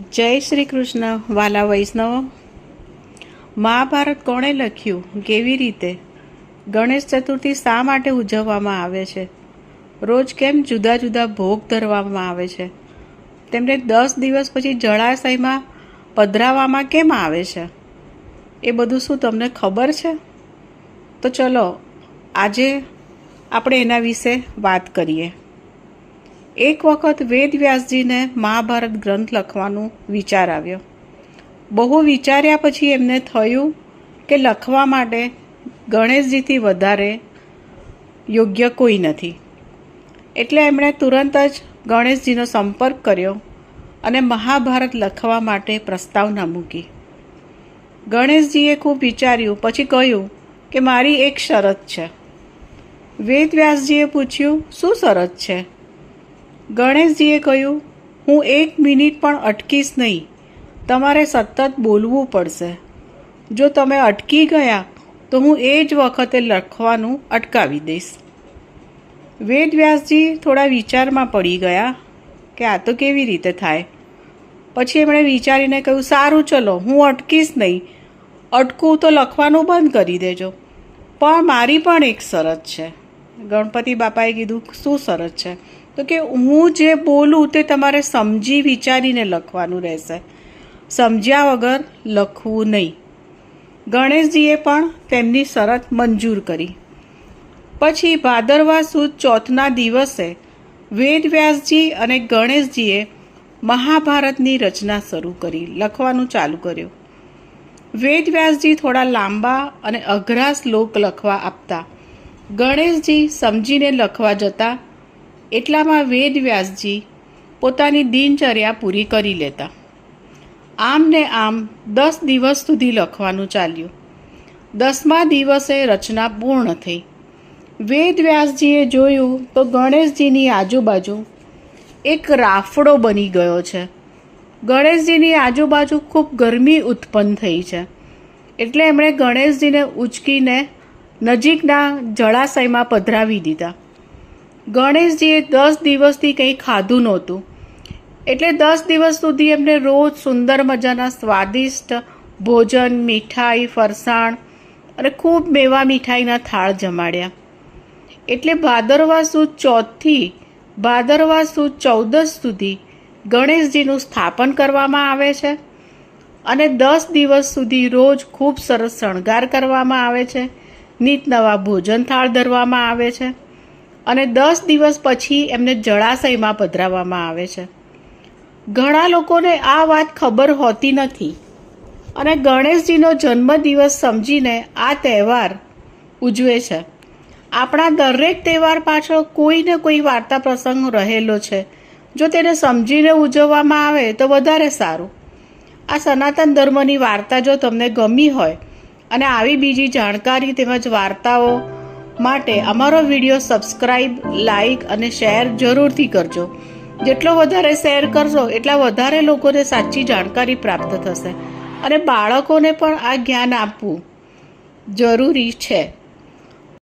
જય શ્રી કૃષ્ણ વાલા વૈષ્ણવો। મહાભારત કોણે લખ્યું, કેવી રીતે, ગણેશ ચતુર્થી શા માટે ઉજવવામાં આવે છે, રોજ કેમ જુદા જુદા ભોગ ધરવામાં આવે છે, તેમને 10 દિવસ પછી જળાશયમાં પધરાવવામાં કેમ આવે છે, એ બધું શું તમને ખબર છે? તો ચલો આજે આપણે એના વિશે વાત કરીએ। એક વખત વેદવ્યાસજીને મહાભારત ગ્રંથ લખવાનો વિચાર આવ્યો। બહુ વિચાર્યા પછી એમને થયું કે લખવા માટે ગણેશજીથી વધારે યોગ્ય કોઈ નથી, એટલે એમણે તુરંત જ ગણેશજીનો સંપર્ક કર્યો અને મહાભારત લખવા માટે પ્રસ્તાવના મૂકી। ગણેશજીએ ખૂબ વિચાર્યું પછી કહ્યું કે મારી એક શરત છે। વેદવ્યાસજીએ પૂછ્યું, શું શરત છે? ગણેશજીએ કહ્યું, હું 1 મિનિટ પણ અટકીશ નહીં, તમારે સતત બોલવું પડશે। જો તમે અટકી ગયા તો હું એ જ વખતે લખવાનું અટકાવી દઈશ। વેદવ્યાસજી થોડા વિચારમાં પડી ગયા કે આ તો કેવી રીતે થાય। પછી એમણે વિચારીને કહ્યું, સારું ચલો, હું અટકીશ નહીં, અટકું તો લખવાનું બંધ કરી દેજો, પણ મારી પણ એક શરત છે। ગણપતિ બાપાએ કીધું, શું શરત છે? તો કે હું જે બોલું તે તમારે સમજી વિચારીને લખવાનું રહેશે, સમજ્યા વગર લખવું નહીં। ગણેશજીએ પણ તેમની શરત મંજૂર કરી। પછી ભાદરવા સુદ ચોથના દિવસે વેદવ્યાસજી અને ગણેશજીએ મહાભારતની રચના શરૂ કરી, લખવાનું ચાલુ કર્યું। વેદવ્યાસજી થોડા લાંબા અને અઘરા શ્લોક લખવા આપતા, ગણેશજી સમજીને લખવા જતા। એટલામાં વેદવ્યાસજી પોતાની દિનચર્યા પૂરી કરી લેતા। આમ ને આમ 10 દિવસ સુધી લખવાનું ચાલ્યું। 10મા દિવસે રચના પૂર્ણ થઈ। વેદવ્યાસજીએ જોયું તો ગણેશજીની આજુબાજુ એક રાફડો બની ગયો છે। ગણેશજીની આજુબાજુ ખૂબ ગરમી ઉત્પન્ન થઈ છે, એટલે એમણે ગણેશજીને ઉંચકીને નજીકના જળાશયમાં પધરાવી દીધા। ગણેશજીએ 10 દિવસથી કંઈ ખાધું નહોતું, એટલે 10 દિવસ સુધી એમને રોજ સુંદર મજાના સ્વાદિષ્ટ ભોજન, મીઠાઈ, ફરસાણ અને ખૂબ મેવા મીઠાઈના થાળ જમાડ્યા। એટલે ભાદરવા સુદ ચોથથી ભાદરવા સુદ 14 સુધી ગણેશજીનું સ્થાપન કરવામાં આવે છે અને 10 દિવસ સુધી રોજ ખૂબ સરસ શણગાર કરવામાં આવે છે, નીત નવા ભોજન થાળ ધરવામાં આવે છે અને 10 દિવસ પછી એમને જળાશયમાં પધરાવવામાં આવે છે। ઘણા લોકોને આ વાત ખબર હોતી નથી અને ગણેશજીનો જન્મદિવસ સમજીને આ તહેવાર ઉજવે છે। આપણા દરેક તહેવાર પાછળ કોઈ ને કોઈ વાર્તા પ્રસંગ રહેલો છે, જો તેને સમજીને ઉજવવામાં આવે તો વધારે સારું। આ સનાતન ધર્મની વાર્તા જો તમને ગમી હોય અને આવી બીજી જાણકારી તેમજ વાર્તાઓ માટે અમારો વિડીયો સબસ્ક્રાઈબ, લાઈક અને શેર જરૂરથી કરજો। જેટલો વધારે શેર કરશો એટલા વધારે લોકોને સાચી જાણકારી પ્રાપ્ત થશે અને બાળકોને પણ આ જ્ઞાન આપવું જરૂરી છે।